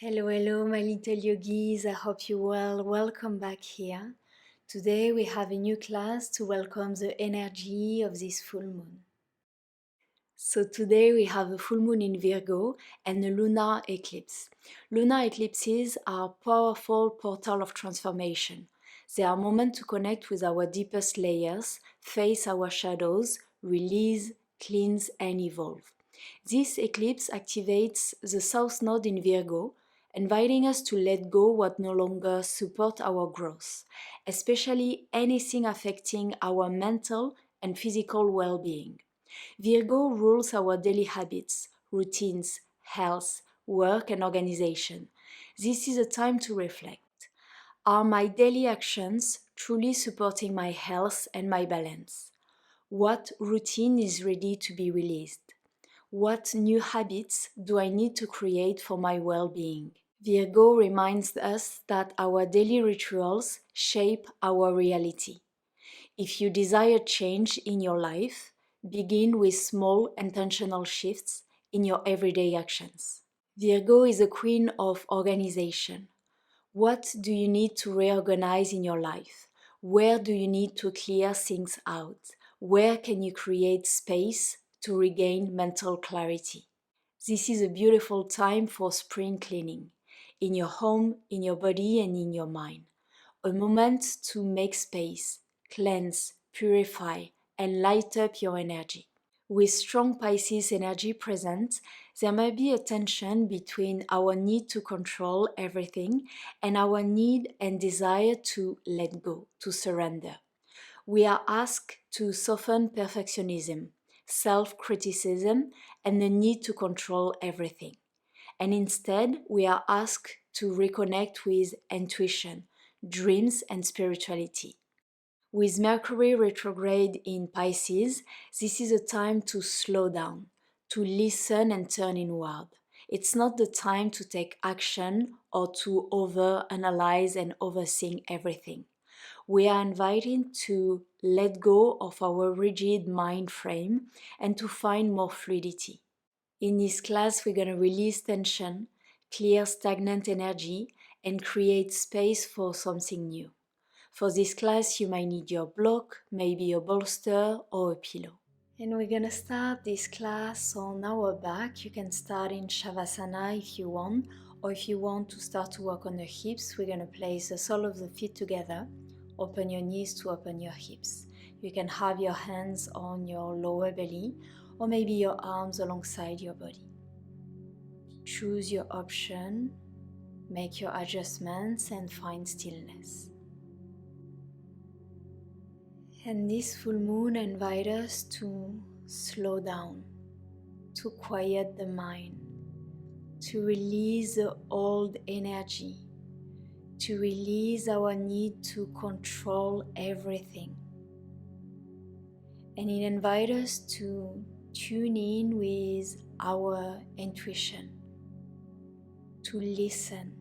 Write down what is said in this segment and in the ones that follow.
Hello, hello, my little yogis. I hope you're well. Welcome back here. Today we have a new class to welcome the energy of this full moon. So today we have a full moon in Virgo and a lunar eclipse. Lunar eclipses are a powerful portal of transformation. They are moments to connect with our deepest layers, face our shadows, release, cleanse, and evolve. This eclipse activates the South Node in Virgo, inviting us to let go what no longer supports our growth, especially anything affecting our mental and physical well-being. Virgo rules our daily habits, routines, health, work, and organization. This is a time to reflect. Are my daily actions truly supporting my health and my balance? What routine is ready to be released? What new habits do I need to create for my well being? Virgo reminds us that our daily rituals shape our reality. If you desire change in your life, begin with small intentional shifts in your everyday actions. Virgo is a queen of organization. What do you need to reorganize in your life? Where do you need to clear things out? Where can you create space to regain mental clarity? This is a beautiful time for spring cleaning in your home, in your body, and in your mind. A moment to make space, cleanse, purify, and light up your energy. With strong Pisces energy present, there may be a tension between our need to control everything and our need and desire to let go, to surrender. We are asked to soften perfectionism, self-criticism, and the need to control everything. And instead, we are asked to reconnect with intuition, dreams, and spirituality. With Mercury retrograde in Pisces, this is a time to slow down, to listen and turn inward. It's not the time to take action or to overanalyze and overthink everything. We are invited to let go of our rigid mind frame and to find more fluidity. In this class, we're going to release tension, clear stagnant energy, and create space for something new. For this class, you might need your block, maybe a bolster or a pillow. And we're gonna start this class on our back. You can start in Shavasana if you want, or if you want to start to work on the hips, we're gonna place the sole of the feet together. Open your knees to open your hips. You can have your hands on your lower belly, or maybe your arms alongside your body. Choose your option, make your adjustments, and find stillness. And this full moon invites us to slow down, to quiet the mind, to release the old energy, to release our need to control everything. And it invites us to tune in with our intuition, to listen,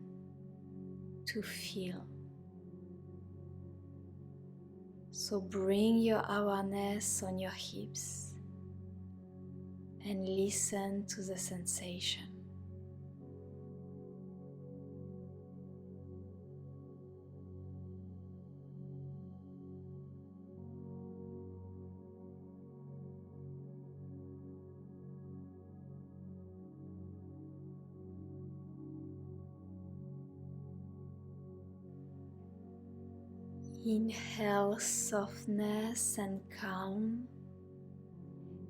to feel. So bring your awareness on your hips and listen to the sensation. Inhale softness and calm.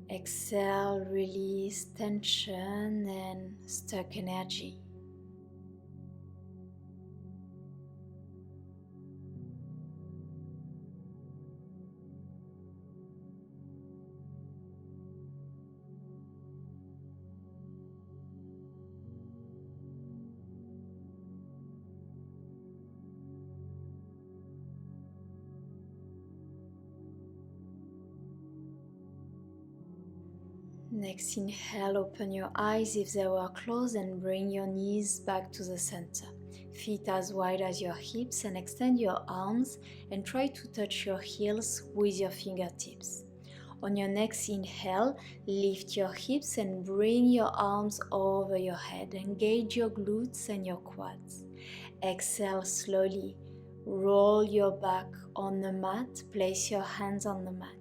Exhale, release tension and stuck energy. Next inhale, open your eyes if they were closed and bring your knees back to the center. Feet as wide as your hips and extend your arms and try to touch your heels with your fingertips. On your next inhale, lift your hips and bring your arms over your head. Engage your glutes and your quads. Exhale slowly. Roll your back on the mat. Place your hands on the mat.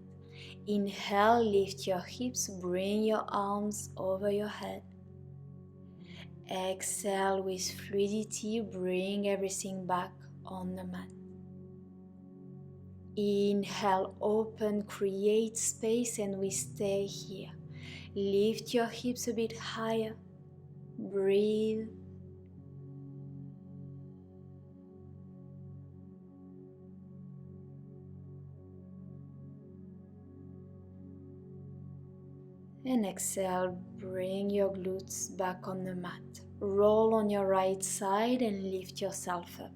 Inhale, lift your hips, bring your arms over your head. Exhale with fluidity, bring everything back on the mat. Inhale, open, create space, and we stay here. Lift your hips a bit higher. Breathe. And exhale, bring your glutes back on the mat. Roll on your right side and lift yourself up.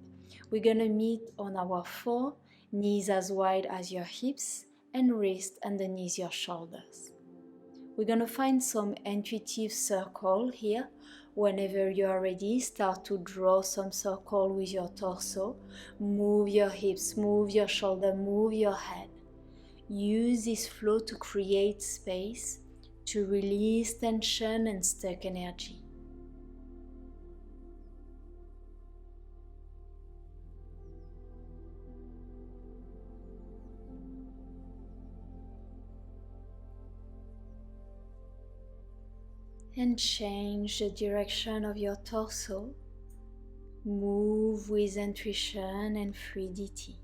We're gonna meet on our floor, knees as wide as your hips and wrist underneath your shoulders. We're gonna find some intuitive circle here. Whenever you are ready, start to draw some circle with your torso. Move your hips, move your shoulder, move your head. Use this flow to create space, to release tension and stuck energy. And change the direction of your torso. Move with intuition and fluidity.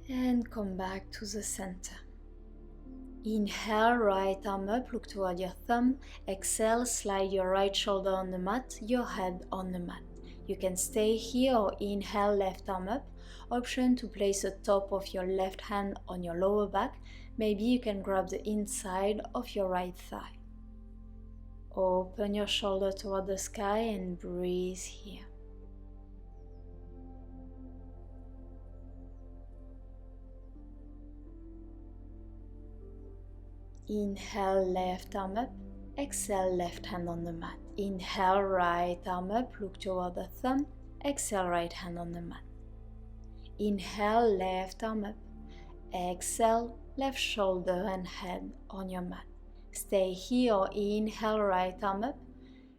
And come back to the center. Inhale, right arm up, look toward your thumb. Exhale, slide your right shoulder on the mat, your head on the mat. You can stay here or inhale, left arm up. Option to place the top of your left hand on your lower back. Maybe you can grab the inside of your right thigh. Open your shoulder toward the sky and breathe here. Inhale, left arm up. Exhale, left hand on the mat. Inhale, right arm up, look toward the thumb. Exhale, right hand on the mat. Inhale, left arm up. Exhale, left shoulder and head on your mat. Stay here or inhale, right arm up.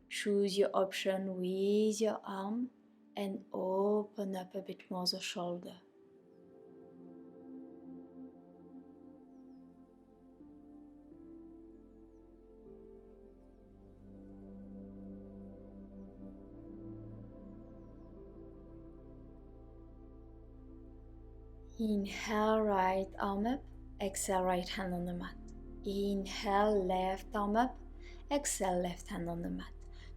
Choose your option with your arm and open up a bit more the shoulder. Inhale, right arm up. Exhale, right hand on the mat. Inhale, left arm up. Exhale, left hand on the mat.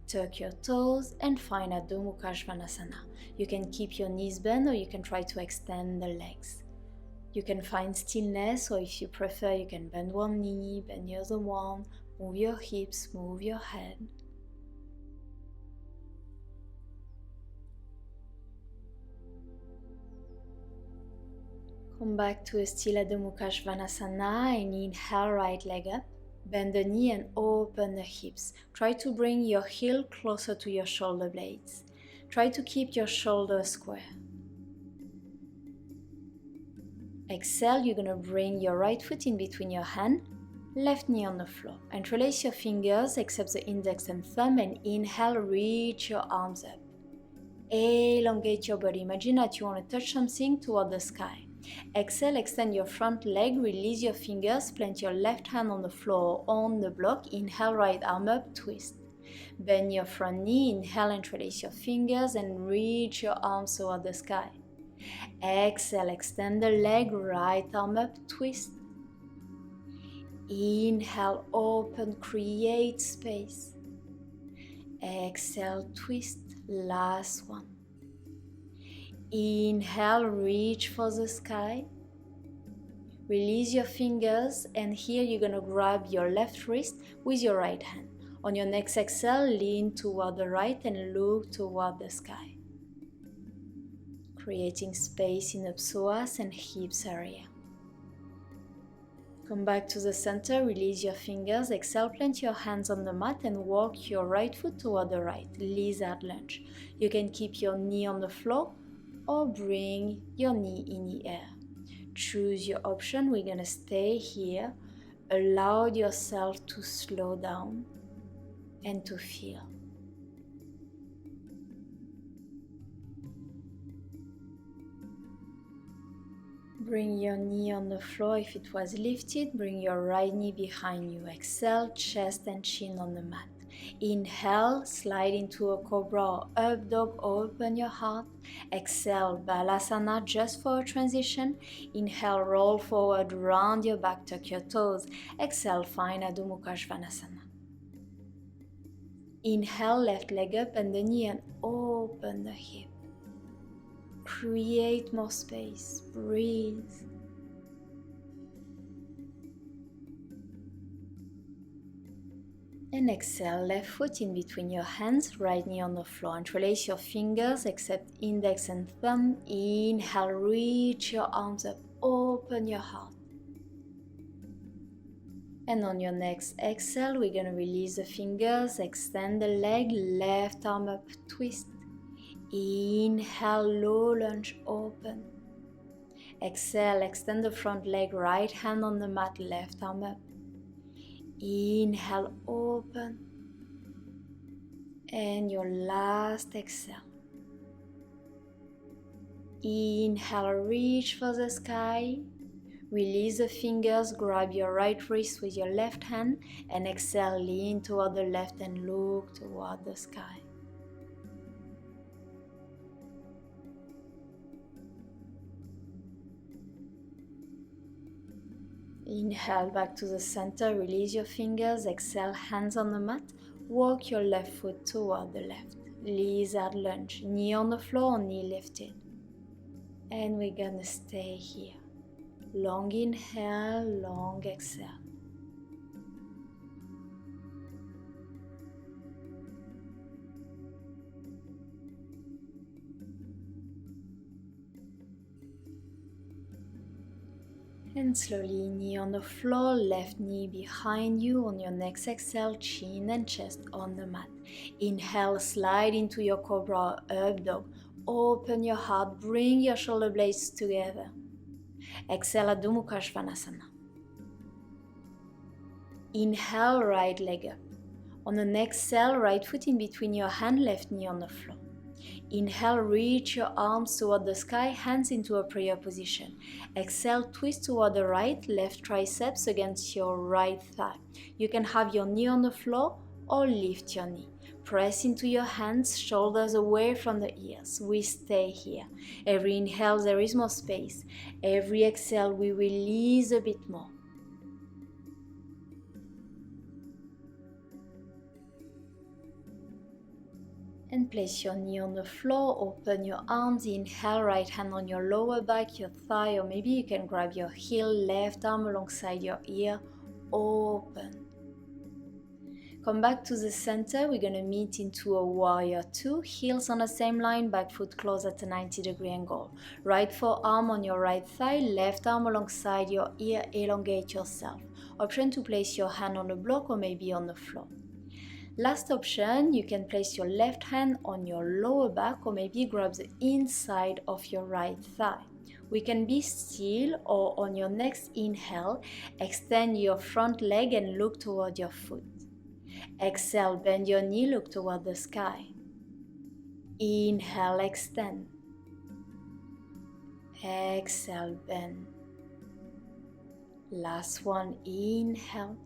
Tuck your toes and find Adho Mukha Svanasana. You can keep your knees bent or you can try to extend the legs. You can find stillness, or if you prefer, you can bend one knee, bend the other one, move your hips, move your head. Come back to a still Adho Mukha Svanasana and inhale, right leg up. Bend the knee and open the hips. Try to bring your heel closer to your shoulder blades. Try to keep your shoulders square. Exhale, you're going to bring your right foot in between your hand, left knee on the floor. Interlace your fingers except the index and thumb and inhale, reach your arms up. Elongate your body. Imagine that you want to touch something toward the sky. Exhale, extend your front leg, release your fingers, plant your left hand on the floor on the block. Inhale, right arm up, twist. Bend your front knee, inhale, interlace your fingers and reach your arms toward the sky. Exhale, extend the leg, right arm up, twist. Inhale, open, create space. Exhale, twist, last one. Inhale, reach for the sky. Release your fingers and here you're going to grab your left wrist with your right hand. On your next exhale, lean toward the right and look toward the sky. creating space in the psoas and hips area. Come back to the center, release your fingers, exhale, plant your hands on the mat and walk your right foot toward the right, lizard lunge. You can keep your knee on the floor or bring your knee in the air. Choose your option, we're gonna stay here. Allow yourself to slow down and to feel. Bring your knee on the floor if it was lifted. Bring your right knee behind you. Exhale, chest and chin on the mat. Inhale, slide into a cobra or up dog, open your heart. Exhale, balasana just for a transition. Inhale, roll forward, round your back, tuck your toes. Exhale, find Adho Mukha Svanasana. Inhale, left leg up and the knee and open the hip. Create more space, breathe. And exhale, left foot in between your hands, right knee on the floor. Interlace your fingers except index and thumb. Inhale, reach your arms up, open your heart. And on your next exhale, we're going to release the fingers, extend the leg, left arm up, twist. Inhale, low lunge, open. Exhale, extend the front leg, right hand on the mat, left arm up. Inhale, open. And your last exhale. Inhale, reach for the sky. Release the fingers, grab your right wrist with your left hand. And exhale, lean toward the left and look toward the sky. Inhale back to the center, release your fingers, exhale, hands on the mat, walk your left foot toward the left. Lizard lunge, knee on the floor, knee lifted. And we're gonna stay here. Long inhale, long exhale. And slowly, knee on the floor, left knee behind you. On your next exhale, chin and chest on the mat. Inhale, slide into your cobra, up dog. Open your heart, bring your shoulder blades together. Exhale, Adho Mukha Svanasana. Inhale, right leg up. On the next exhale, right foot in between your hand, left knee on the floor. Inhale, reach your arms toward the sky, hands into a prayer position. Exhale, twist toward the right, left triceps against your right thigh. You can have your knee on the floor or lift your knee. Press into your hands, shoulders away from the ears. We stay here. Every inhale, there is more space. Every exhale, we release a bit more. And place your knee on the floor, open your arms, inhale, right hand on your lower back, your thigh, or maybe you can grab your heel, left arm alongside your ear, open. Come back to the center, we're going to meet into a warrior two, heels on the same line, back foot close at a 90-degree angle. Right forearm on your right thigh, left arm alongside your ear, elongate yourself. Option to place your hand on the block or maybe on the floor. Last option, you can place your left hand on your lower back or maybe grab the inside of your right thigh. We can be still or on your next inhale, extend your front leg and look toward your foot. Exhale, bend your knee, look toward the sky. Inhale, extend. Exhale, bend. Last one, inhale.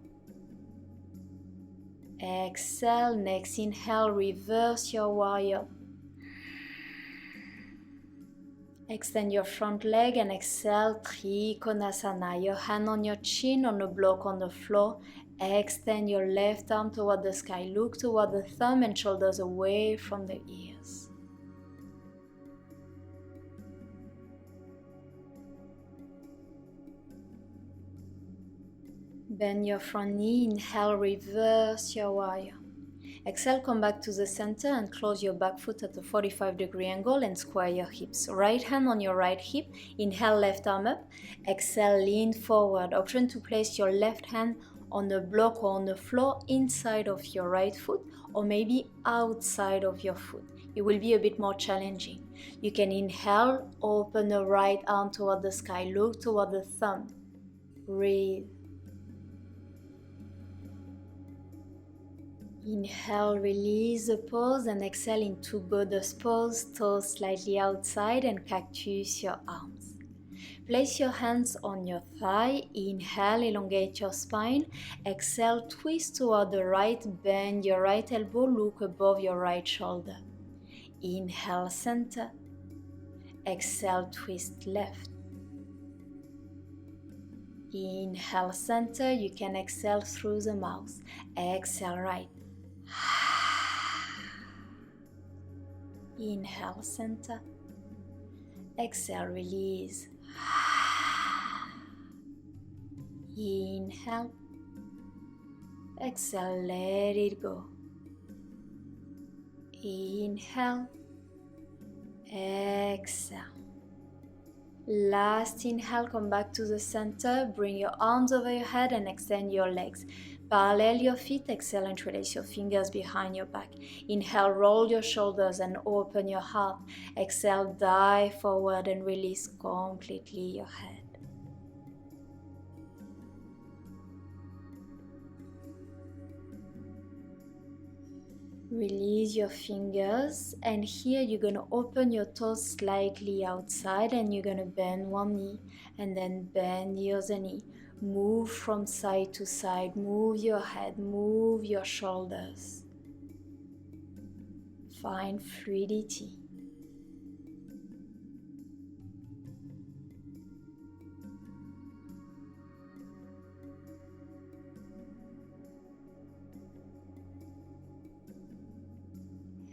Exhale, next inhale, reverse your warrior. Extend your front leg and exhale, Trikonasana. Your hand on your chin on the block on the floor. Extend your left arm toward the sky. Look toward the thumb and shoulders away from the ears. Bend your front knee, inhale, reverse your warrior. Exhale, come back to the center and close your back foot at a 45-degree angle and square your hips. Right hand on your right hip. Inhale, left arm up. Exhale, lean forward. Option to place your left hand on the block or on the floor inside of your right foot or maybe outside of your foot. It will be a bit more challenging. You can inhale, open the right arm toward the sky, look toward the thumb. Breathe. Inhale, release the pose and exhale into goddess pose, toes slightly outside and cactus your arms. Place your hands on your thigh, inhale, elongate your spine, exhale, twist toward the right, bend your right elbow, look above your right shoulder. Inhale, center, exhale, twist left. Inhale, center, you can exhale through the mouth, exhale, right. Inhale, center. Exhale, release. Inhale. Exhale, let it go. Inhale. Exhale. Last inhale, come back to the center. Bring your arms over your head and extend your legs. Parallel your feet, exhale and interlace your fingers behind your back. Inhale, roll your shoulders and open your heart. Exhale, dive forward and release completely your head. Release your fingers, and here you're going to open your toes slightly outside and you're going to bend one knee and then bend the other knee. Move from side to side, move your head, move your shoulders. Find fluidity.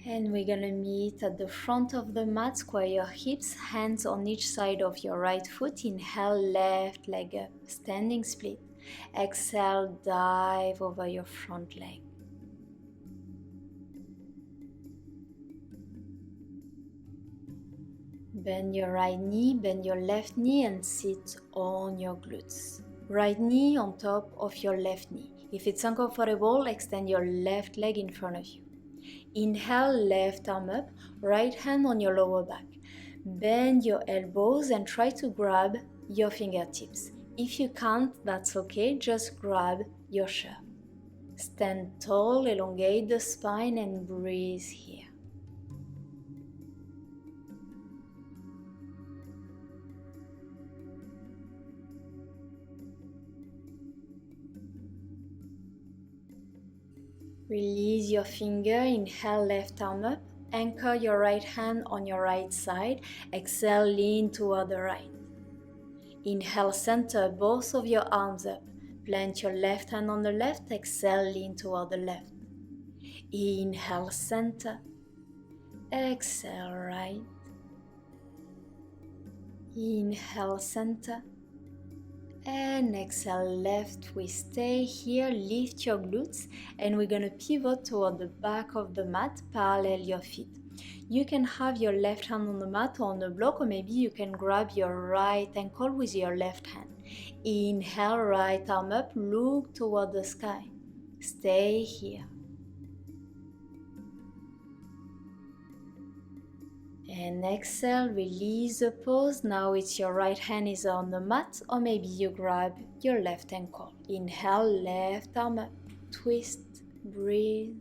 And we're gonna meet at the front of the mat, square your hips, hands on each side of your right foot. Inhale, left leg up, standing split. Exhale, dive over your front leg. Bend your right knee, bend your left knee and sit on your glutes. Right knee on top of your left knee. If it's uncomfortable, extend your left leg in front of you. Inhale, left arm up, right hand on your lower back. Bend your elbows and try to grab your fingertips. If you can't, that's okay, just grab your shirt. Stand tall, elongate the spine and breathe here. Release your finger, inhale, left arm up. Anchor your right hand on your right side. Exhale, lean toward the right. Inhale, center both of your arms up. Plant your left hand on the left. Exhale, lean toward the left. Inhale, center. Exhale, right. Inhale, center. And exhale, left. We stay here, lift your glutes, and we're gonna pivot toward the back of the mat, parallel your feet. You can have your left hand on the mat or on the block, or maybe you can grab your right ankle with your left hand. Inhale, right arm up, look toward the sky. Stay here. And exhale, release the pose. Now it's your right hand is on the mat, or maybe you grab your left ankle. Inhale, left arm up, twist, breathe.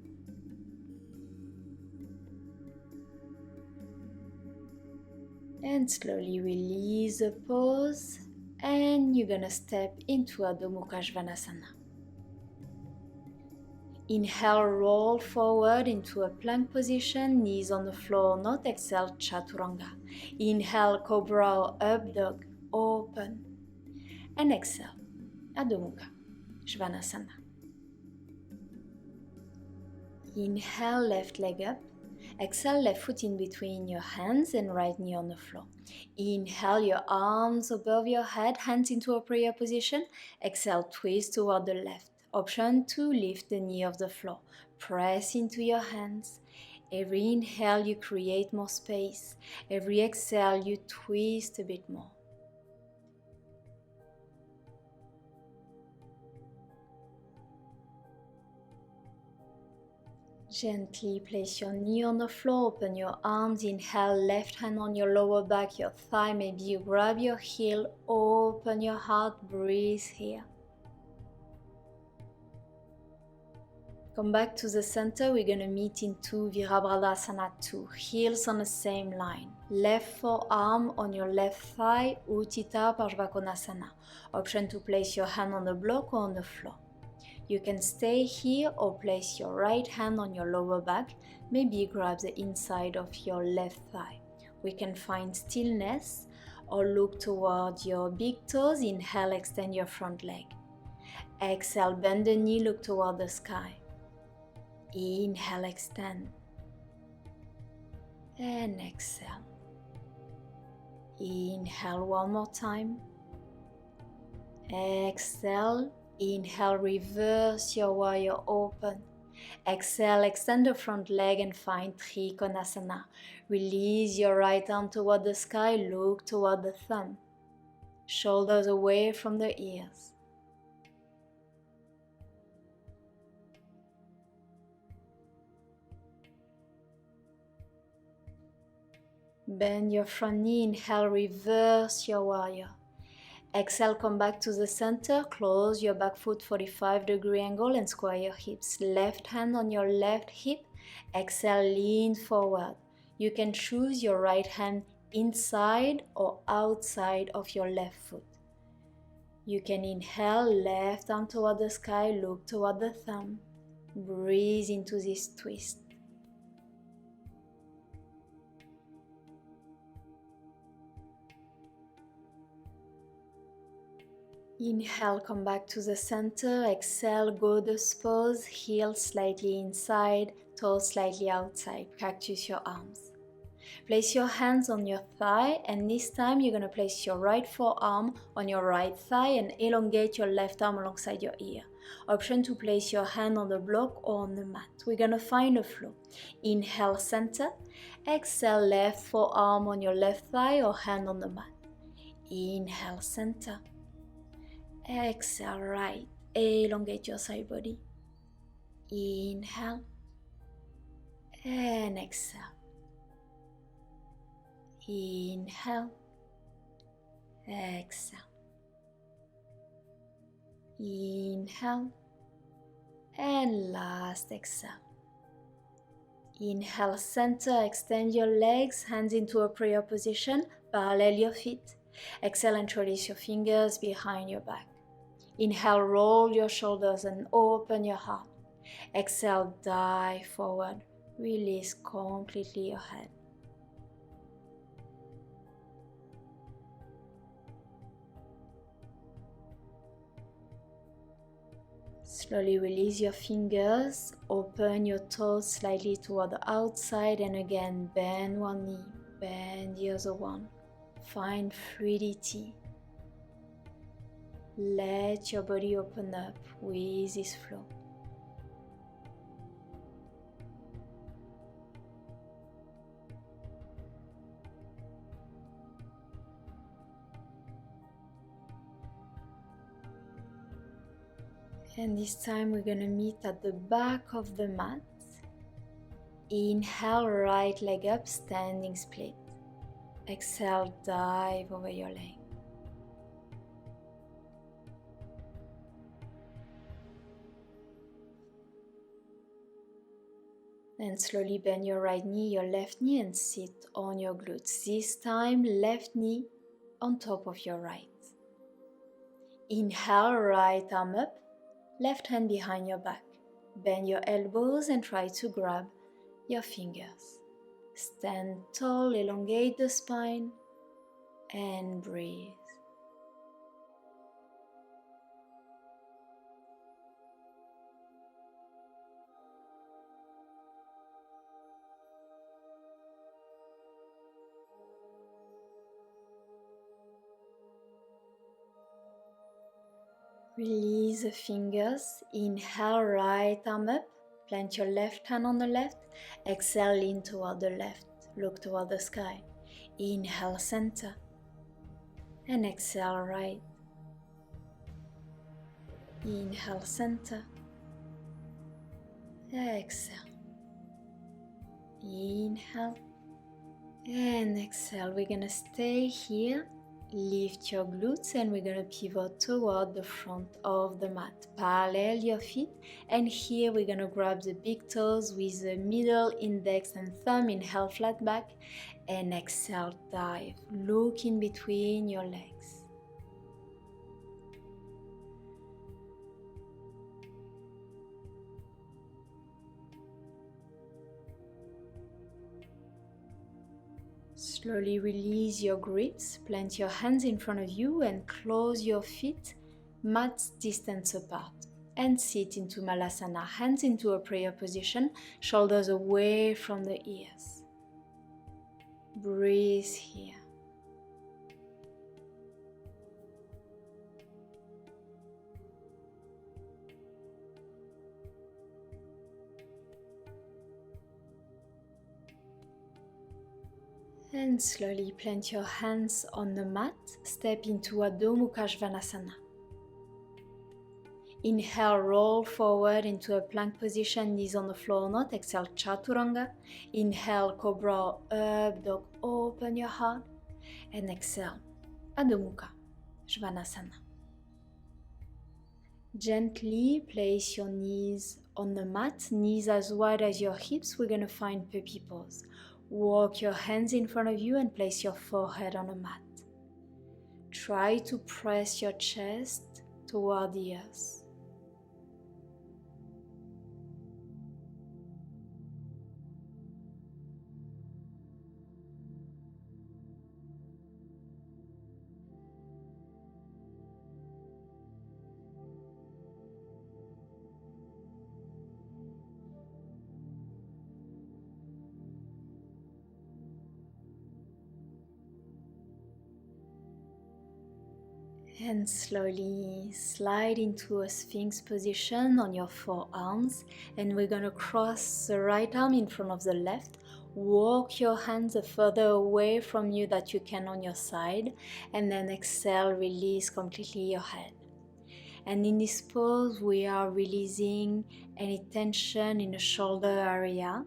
And slowly release the pose, and you're gonna step into Adho Mukha Svanasana. Inhale, roll forward into a plank position, knees on the floor, not. Exhale, Chaturanga. Inhale, Cobra or Up Dog, open. And exhale, Adho Mukha Svanasana. Inhale, left leg up. Exhale, left foot in between your hands and right knee on the floor. Inhale, your arms above your head, hands into a prayer position. Exhale, twist toward the left. Option 2, lift the knee off the floor. Press into your hands. Every inhale you create more space. Every exhale you twist a bit more. Gently place your knee on the floor, open your arms, inhale, left hand on your lower back, your thigh, maybe you grab your heel, open your heart, breathe here. Come back to the center, we're going to meet into Virabhadrasana 2, heels on the same line. Left forearm on your left thigh, Utthita Parshvakonasana. Option to place your hand on the block or on the floor. You can stay here or place your right hand on your lower back, maybe grab the inside of your left thigh. We can find stillness or look towards your big toes. Inhale, extend your front leg. Exhale, bend the knee, look toward the sky. Inhale, extend. And exhale. Inhale one more time. Exhale. Inhale, reverse your warrior open. Exhale, extend the front leg and find Trikonasana. Release your right arm toward the sky, look toward the thumb. Shoulders away from the ears. Bend your front knee, inhale, reverse your warrior. Exhale, come back to the center, close your back foot 45-degree angle and square your hips. Left hand on your left hip. Exhale, lean forward. You can choose your right hand inside or outside of your left foot. You can inhale, left arm toward the sky, look toward the thumb. Breathe into this twist. Inhale, come back to the center. Exhale, goddess pose, heels slightly inside, toes slightly outside. Cactus your arms. Place your hands on your thigh, and this time you're going to place your right forearm on your right thigh and elongate your left arm alongside your ear. Option to place your hand on the block or on the mat. We're going to find a flow. Inhale, center. Exhale, left forearm on your left thigh or hand on the mat. Inhale, center. Exhale, right. Elongate your side body. Inhale and exhale. Inhale, exhale. Inhale and last exhale. Inhale, center, extend your legs, hands into a prayer position, parallel your feet. Exhale and release your fingers behind your back. Inhale, roll your shoulders and open your heart. Exhale, dive forward. Release completely your head. Slowly release your fingers. Open your toes slightly toward the outside and again bend one knee, bend the other one. Find fluidity. Let your body open up with this flow. And this time we're going to meet at the back of the mat. Inhale, right leg up, standing split. Exhale, dive over your leg. Then slowly bend your right knee, your left knee and sit on your glutes. This time, left knee on top of your right. Inhale, right arm up, left hand behind your back. Bend your elbows and try to grab your fingers. Stand tall, elongate the spine and breathe. Release the fingers. Inhale, right arm up, Plant your left hand on the left. Exhale, lean toward the left. Look toward the sky. Inhale, center. And exhale, right. Inhale, center. Exhale. Inhale. And exhale. We're going to stay here. Lift your glutes and we're going to pivot toward the front of the mat. Parallel your feet, and here we're going to grab the big toes with the middle index and thumb. Inhale, flat back, and exhale, dive. Look in between your legs. Slowly release your grips, plant your hands in front of you and close your feet mat distance apart. And sit into Malasana, hands into a prayer position, shoulders away from the ears. Breathe here. And slowly plant your hands on the mat, step into Adho Mukha Svanasana. Inhale, roll forward into a plank position, knees on the floor or not. Exhale, Chaturanga. Inhale, Cobra, up dog, open your heart. And exhale, Adho Mukha Svanasana. Gently place your knees on the mat, knees as wide as your hips. We're going to find puppy pose. Walk your hands in front of you and place your forehead on the mat. Try to press your chest toward the earth. And slowly slide into a Sphinx position on your forearms, and we're going to cross the right arm in front of the left. Walk your hands the further away from you that you can on your side, and then exhale, release completely your head. And in this pose we are releasing any tension in the shoulder area,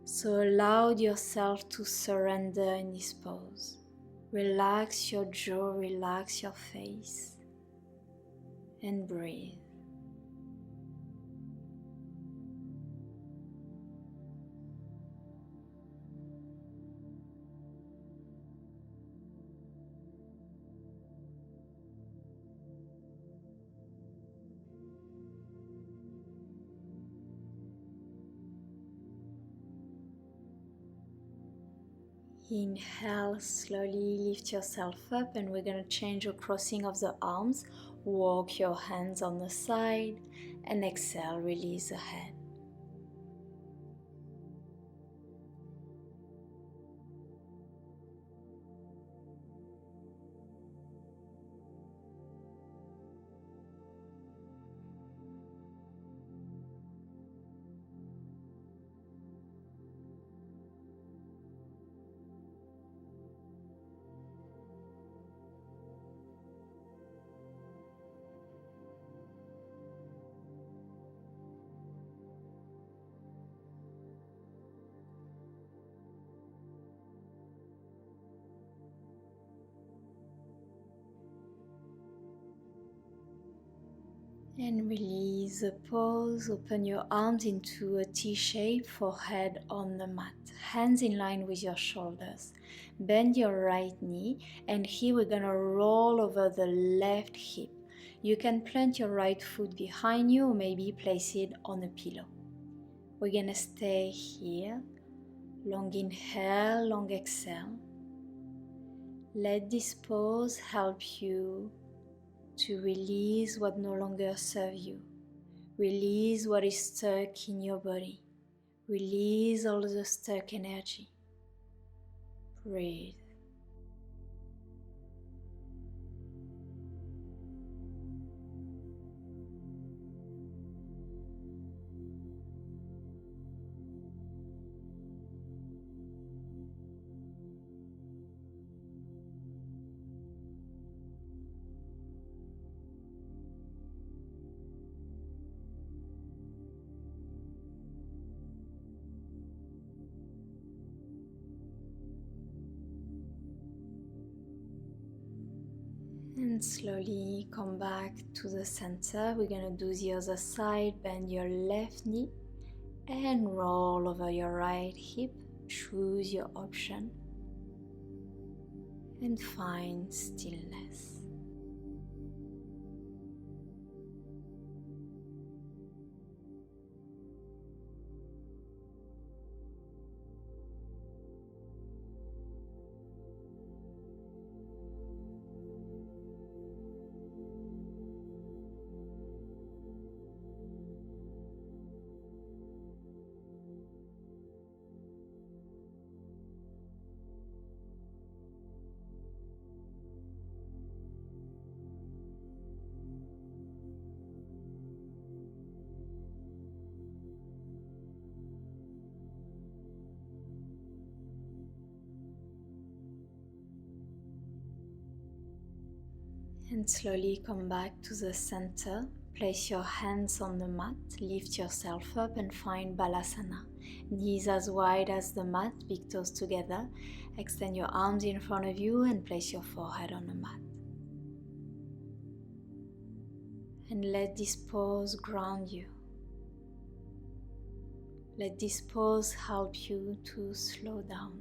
so allow yourself to surrender in this pose. Relax your jaw, relax your face, and breathe. Inhale, slowly lift yourself up, and we're going to change the crossing of the arms. Walk your hands on the side, and exhale, release the head. And release the pose. Open your arms into a T shape, forehead on the mat. Hands in line with your shoulders. Bend your right knee, and here we're gonna roll over the left hip. You can plant your right foot behind you or maybe place it on a pillow. We're gonna stay here. Long inhale, long exhale. Let this pose help you to release what no longer serves you. Release what is stuck in your body. Release all the stuck energy. Breathe. And slowly come back to the center. We're gonna do the other side. Bend your left knee and roll over your right hip. Choose your option and find stillness. And slowly come back to the center. Place your hands on the mat, lift yourself up and find Balasana. Knees as wide as the mat, big toes together. Extend your arms in front of you and place your forehead on the mat. And let this pose ground you. Let this pose help you to slow down.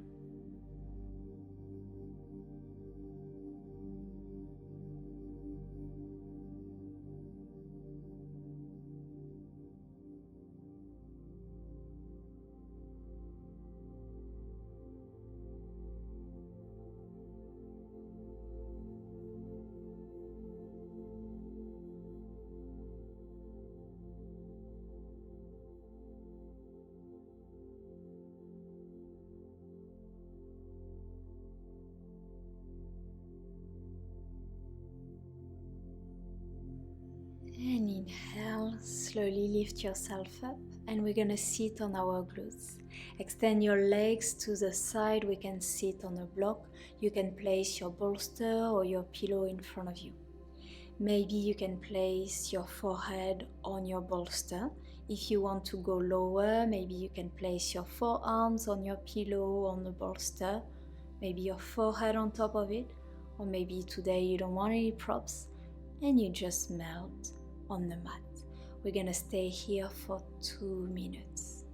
And inhale, slowly lift yourself up and we're gonna sit on our glutes. Extend your legs to the side, we can sit on a block. You can place your bolster or your pillow in front of you. Maybe you can place your forehead on your bolster. If you want to go lower, maybe you can place your forearms on your pillow on the bolster. Maybe your forehead on top of it. Or maybe today you don't want any props and you just melt on the mat. We're gonna stay here for 2 minutes.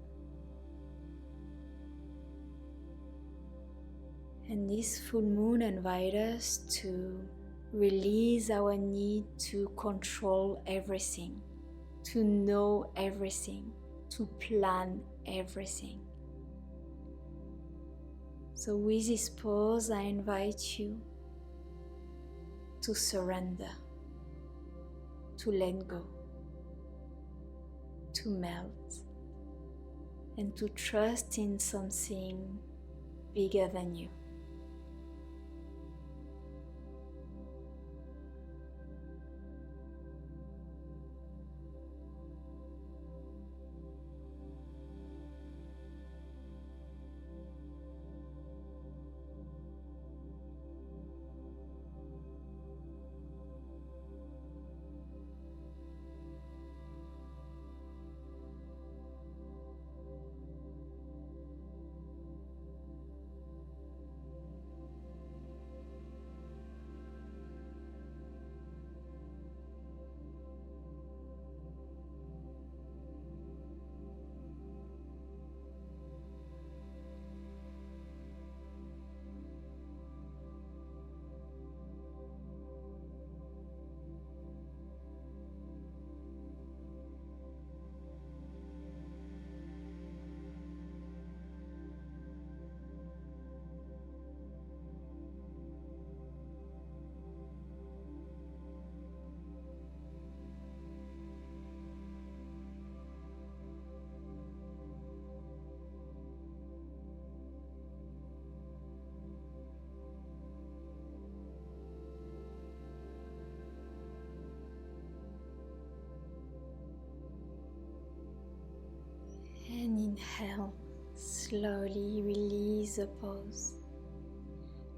And this full moon invites us to release our need to control everything, to know everything, to plan everything. So with this pause, I invite you to surrender, to let go, to melt, and to trust in something bigger than you. And inhale, slowly release the pose.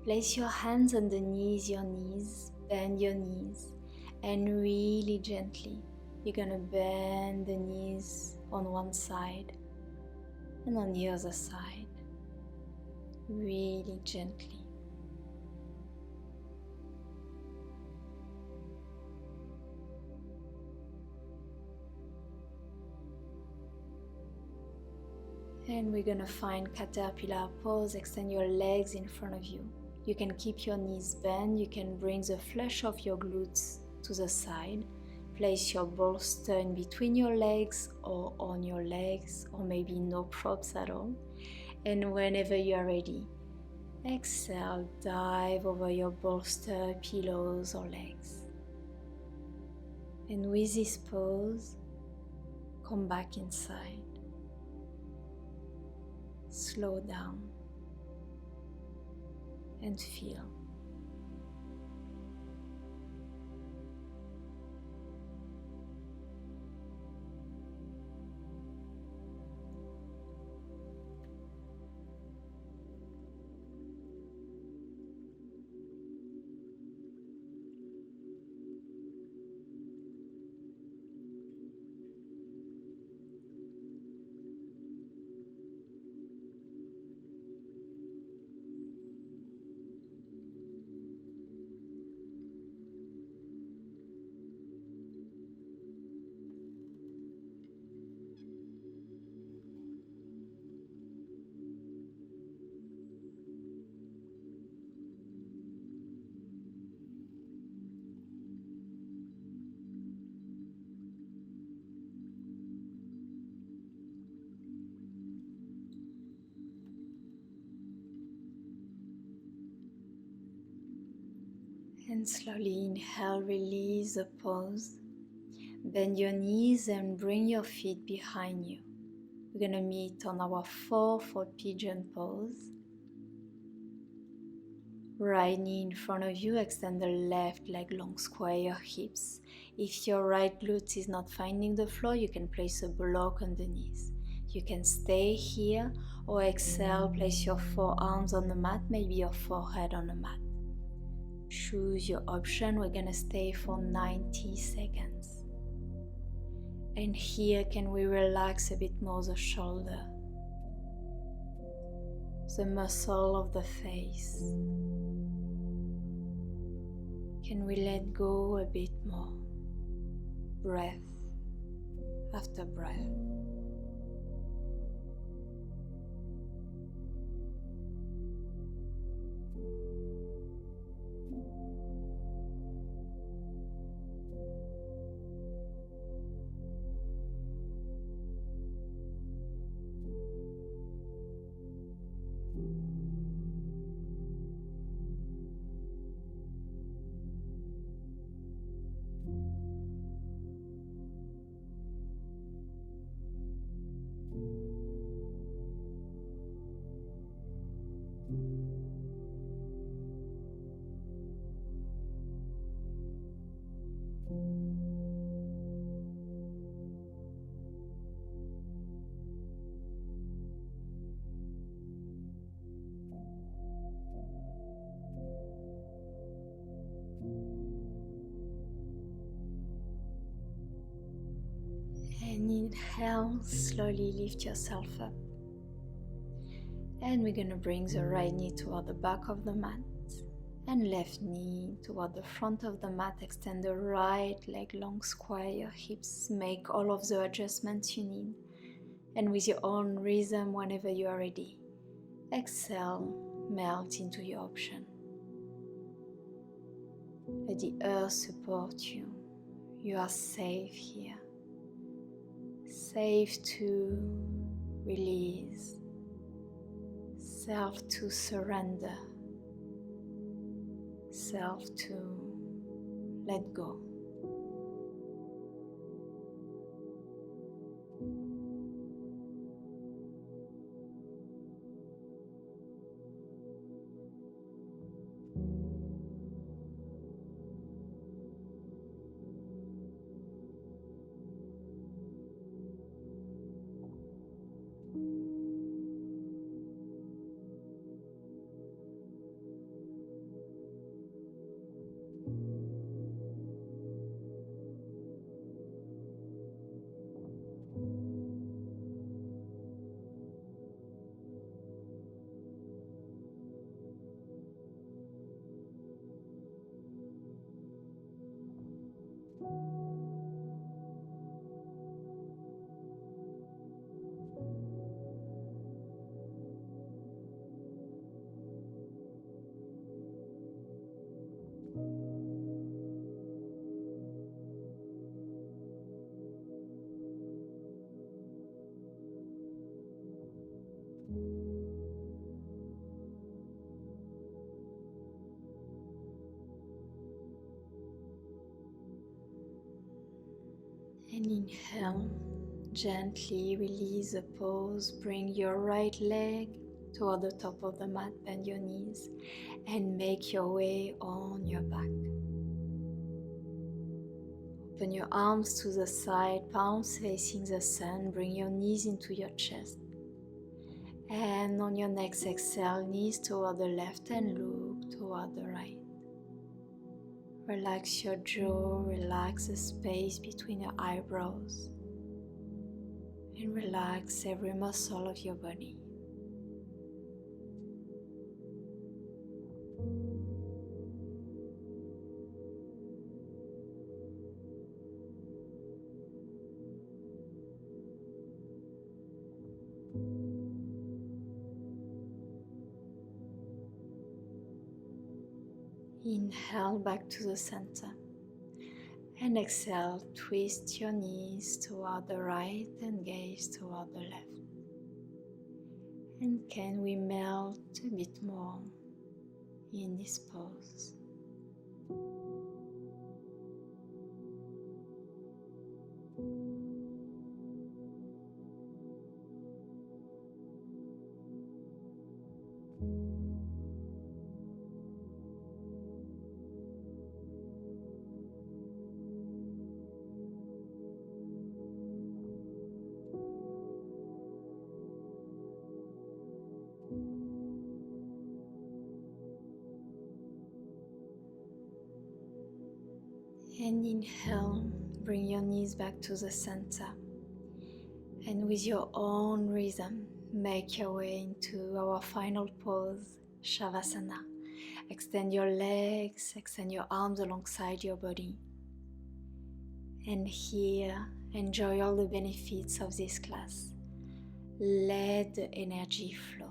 Place your hands underneath your knees, bend your knees, and really gently, you're gonna bend the knees on one side and on the other side, really gently. And we're gonna find caterpillar pose. Extend your legs in front of you. You can keep your knees bent. You can bring the flesh of your glutes to the side. Place your bolster in between your legs or on your legs, or maybe no props at all. And whenever you are ready, exhale, dive over your bolster, pillows or legs. And with this pose, come back inside. Slow down and feel. And slowly inhale, release the pose. Bend your knees and bring your feet behind you. We're gonna meet on our 4-4 pigeon pose. Right knee in front of you, extend the left leg long, square your hips. If your right glute is not finding the floor, you can place a block underneath. You can stay here or exhale, place your forearms on the mat, maybe your forehead on the mat. Choose your option. We're gonna stay for 90 seconds. And here, can we relax a bit more the shoulder, the muscle of the face? Can we let go a bit more? Breath after breath. And inhale, slowly lift yourself up. And we're gonna bring the right knee toward the back of the mat and left knee toward the front of the mat. Extend the right leg long, square your hips. Make all of the adjustments you need. And with your own rhythm, whenever you are ready, exhale, melt into your option. Let the earth support you. You are safe here. Safe to release. Self to surrender. Self to let go. And inhale, gently release the pose, bring your right leg toward the top of the mat, bend your knees and make your way on your back. Open your arms to the side, palms facing the sun, bring your knees into your chest. And on your next exhale, knees toward the left and look toward the right. Relax your jaw, relax the space between your eyebrows, and relax every muscle of your body. Inhale back to the center. And exhale, twist your knees toward the right and gaze toward the left. And can we melt a bit more in this pose? And inhale, bring your knees back to the center. And with your own rhythm, make your way into our final pose, Shavasana. Extend your legs, extend your arms alongside your body. And here, enjoy all the benefits of this class. Let the energy flow.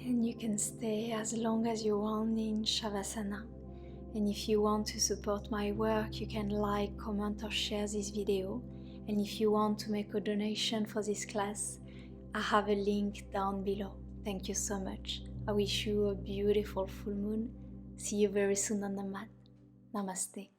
And you can stay as long as you want in Shavasana. And if you want to support my work, you can like, comment or share this video. And if you want to make a donation for this class, I have a link down below. Thank you so much. I wish you a beautiful full moon. See you very soon on the mat. Namaste.